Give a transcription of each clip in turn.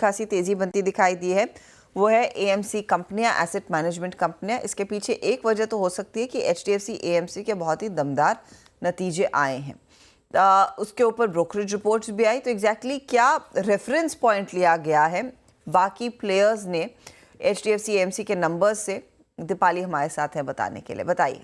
खासी तेज़ी बनती दिखाई दी है वो है एएमसी कंपनियां, एसेट मैनेजमेंट कंपनियां। इसके पीछे एक वजह तो हो सकती है कि एचडीएफसी एएमसी के बहुत ही दमदार नतीजे आए हैं। उसके ऊपर ब्रोकरेज रिपोर्ट्स भी आई। तो एग्जैक्टली क्या रेफरेंस पॉइंट लिया गया है बाकी प्लेयर्स ने एचडीएफसी एएमसी के नंबर्स से? दीपाली हमारे साथ है बताने के लिए, बताइए।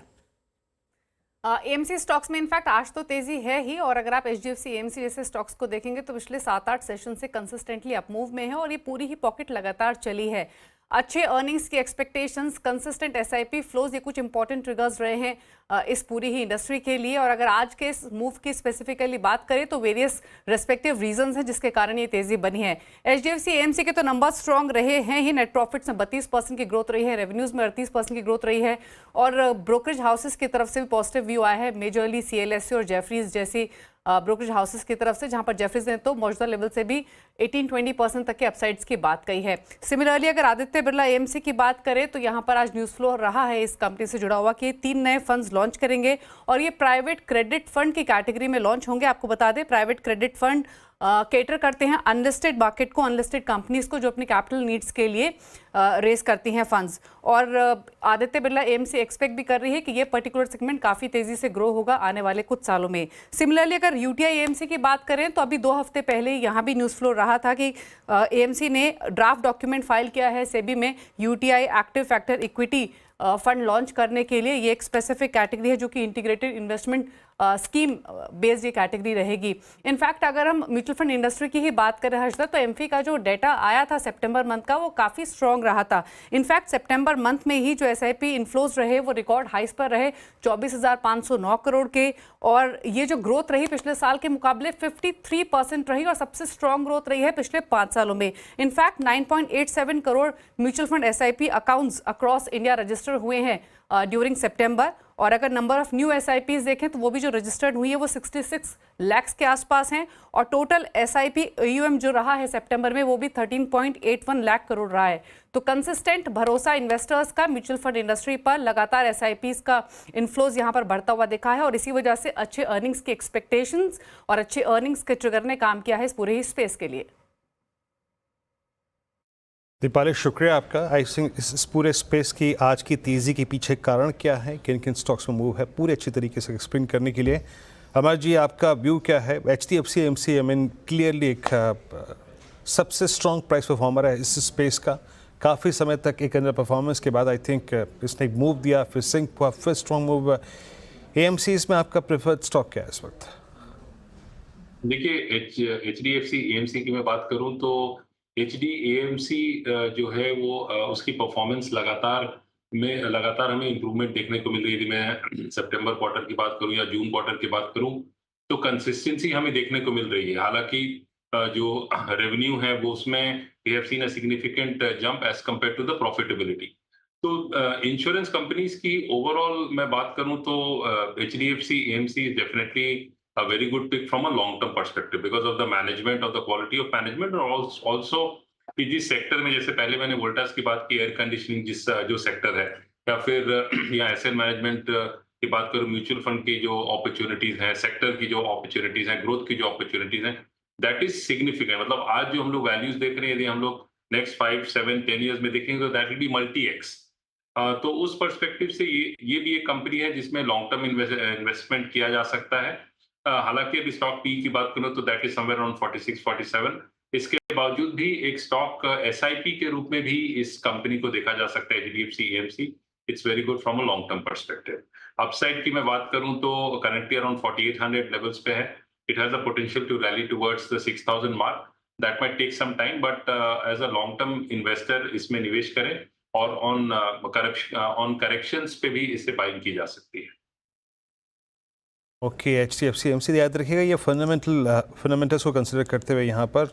एएमसी स्टॉक्स में इनफैक्ट आज तो तेजी है ही, और अगर आप एचडीएफसी एएमसी जैसे स्टॉक्स को देखेंगे तो पिछले 7-8 सेशन से कंसिस्टेंटली अपमूव में है और ये पूरी ही पॉकेट लगातार चली है। अच्छे अर्निंग्स की एक्सपेक्टेशंस, कंसिस्टेंट एसआईपी फ्लोज, ये कुछ इंपॉर्टेंट ट्रिगर्स रहे हैं इस पूरी ही इंडस्ट्री के लिए। और अगर आज के इस मूव की स्पेसिफिकली बात करें तो वेरियस रेस्पेक्टिव रीजंस हैं जिसके कारण ये तेजी बनी है। एचडीएफसी एएमसी के तो नंबर स्ट्रॉन्ग रहे हैं ही। नेट प्रॉफिट्स में 32% की ग्रोथ रही है, रेवेन्यूज में 38% की ग्रोथ रही है, और ब्रोकरेज हाउसेस की तरफ से भी पॉजिटिव व्यू आया है, मेजरली सीएलएसए और जेफरीज जैसी ब्रोकरेज हाउसेस की तरफ से, जहां पर जेफरीज ने तो मौजूदा लेवल से भी 18-20% तक के अपसाइड्स की बात कही है। सिमिलरली अगर आदित्य बिरला एएमसी की बात करें तो यहां पर आज न्यूज़ फ्लो रहा है इस कंपनी से जुड़ा हुआ कि 3 नए फंड्स लॉन्च करेंगे और ये प्राइवेट क्रेडिट फंड की कैटेगरी में लॉन्च होंगे। आपको बता दें प्राइवेट क्रेडिट फंड केटर करते हैं अनलिस्टेड मार्केट को, अनलिस्टेड कंपनीज को जो अपनी कैपिटल नीड्स के लिए रेस करती हैं फंड्स। और आदित्य बिरला एएमसी एक्सपेक्ट भी कर रही है कि ये पर्टिकुलर सेगमेंट काफ़ी तेज़ी से ग्रो होगा आने वाले कुछ सालों में। सिमिलरली अगर यूटीआई एएमसी की बात करें तो अभी 2 हफ्ते पहले यहाँ भी न्यूज़ फ्लो रहा था कि एएमसी ने ड्राफ्ट डॉक्यूमेंट फाइल किया है सेबी में UTI active factor equity fund launch करने के लिए। ये एक स्पेसिफिक कैटेगरी है जो कि इंटीग्रेटेड इन्वेस्टमेंट स्कीम बेस्ड ये कैटेगरी रहेगी। इनफैक्ट अगर हम म्यूचुअल फंड इंडस्ट्री की ही बात करें हर्षदा, तो एमफी का जो डेटा आया था सितंबर मंथ का वो काफ़ी स्ट्रॉन्ग रहा था। इनफैक्ट सितंबर मंथ में ही जो एसआईपी इनफ्लोज रहे वो रिकॉर्ड हाइस पर रहे 24,509 करोड़ के, और ये जो ग्रोथ रही पिछले साल के मुकाबले 53% रही और सबसे स्ट्रॉन्ग ग्रोथ रही है पिछले 5 सालों में। In fact 9.87 crore mutual fund SIP accounts across India register हुए हैं ड्यूरिंग सितंबर। और अगर नंबर ऑफ न्यू एसआईपीज देखें तो वो भी जो रजिस्टर्ड हुई है वो 66 लाख के आसपास हैं, और टोटल एसआईपी ईयूएम जो रहा है सितंबर में वो भी 13.81 लाख करोड़ रहा है। तो कंसिस्टेंट भरोसा इन्वेस्टर्स का म्यूचुअल फंड इंडस्ट्री पर, लगातार एसआईपीज का इनफ्लोज यहाँ पर बढ़ता हुआ दिखा है, और इसी वजह से अच्छे अर्निंग्स की एक्सपेक्टेशंस और अच्छे अर्निंग्स के ट्रिगर ने काम किया है इस पूरे ही स्पेस के लिए। दीपाली शुक्रिया आपका। आई थिंक इस पूरे स्पेस की आज की तेज़ी के पीछे कारण क्या है, किन किन स्टॉक्स में मूव है, पूरे अच्छी तरीके से एक्सप्लेन करने के लिए अमर जी आपका व्यू क्या है? HDFC AMC I mean clearly एक सबसे स्ट्रॉन्ग प्राइस परफॉर्मर है इस स्पेस का। काफ़ी समय तक एक अंडर परफॉर्मेंस के बाद आई थिंक इसने एक मूव दिया, फिर सिंक हुआ, फिर स्ट्रॉन्ग मूव। एएमसी इसमें आपका प्रेफर्ड स्टॉक क्या है इस वक्त? देखिए एचडीएफसी एएमसी की मैं बात करूं तो एचडीएफसी जो है वो उसकी परफॉर्मेंस लगातार हमें इम्प्रूवमेंट देखने को मिल रही थी। मैं सितंबर क्वार्टर की बात करूं या जून क्वार्टर की बात करूं तो कंसिस्टेंसी हमें देखने को मिल रही है। हालांकि जो रेवेन्यू है वो उसमें we have seen a significant jump as compared to the profitability. तो इंश्योरेंस कंपनीज की ओवरऑल मैं बात करूं तो HDFC AMC is definitely a very good pick from a long-term perspective because of the management, of the quality of management, और also कि जिस sector में, जैसे पहले मैंने वोल्टास की बात की, एयर कंडीशनिंग जिस जो सेक्टर है, या फिर या एसेट मैनेजमेंट की बात करूं, म्यूचुअल फंड की जो अपॉर्चुनिटीज हैं, सेक्टर की जो अपॉर्चुनिटीज हैं, ग्रोथ की जो अपॉर्चुनिटीज हैं, दैट इज सिग्निफिकेंट। मतलब आज जो हम लोग वैल्यूज देख रहे हैं, यदि हम लोग नेक्स्ट 5, 7, 10 ईयर्स में देखेंगे तो दैट विल बी मल्टी-एक्स। तो उस पर्सपेक्टिव से ये भी एक कंपनी है जिसमें लॉन्ग टर्म इन्वेस्टमेंट किया जा सकता है। हालांकि अभी स्टॉक पी की बात करूं तो दैट इज समवेयर अराउंड 46-47। इसके बावजूद भी एक स्टॉक एसआईपी के रूप में भी इस कंपनी को देखा जा सकता है, HDFC AMC. It's very good from a long term perspective. Upside की मैं बात करूं तो करंटली अराउंड 4800 लेवल्स पे है। It has a potential to rally towards the 6000 mark. That might take some time, but as a long term investor इसमें निवेश करें, और ऑन करेक्शंस पे भी इससे बाइंग की जा सकती है। ओके, एचडीएफसी एएमसी याद रखिएगा, ये फंडामेंटल्स को कंसिडर करते हुए यहाँ पर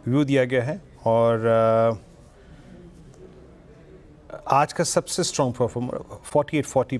व्यू दिया गया है। और आज का सबसे स्ट्रॉन्ग परफॉर्मर 4840